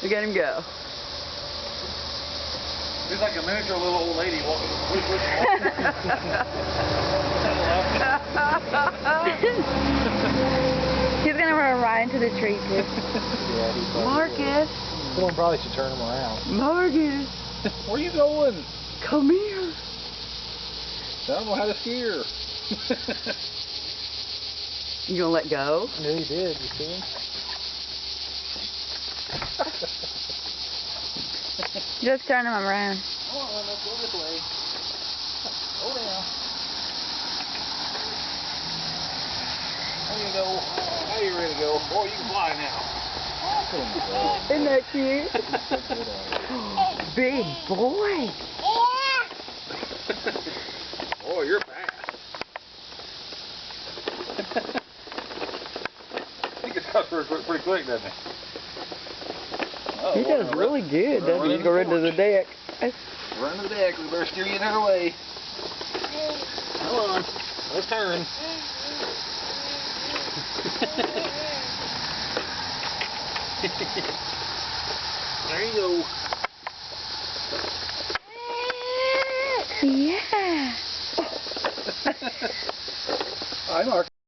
Look at him go. He's like a miniature little old lady walking. He's gonna run right into the tree too. Yeah, he's Marcus. Someone probably should turn him around. Marcus. Where are you going? Come here. I don't know how to steer. You gonna let go? Yeah, he did. You see him? Just turn him around. Come on, let's go this way. Go down. There you go. Now you're ready to go. Boy, you can fly now. Awesome. Isn't that cute? Big boy. Oh, you're fast. He gets cut pretty quick, doesn't he? He does really good, doesn't he? Go right to the deck. Run to the deck. We better steer you another way. Come on. Let's turn. There you go. Yeah. Hi, Marcus.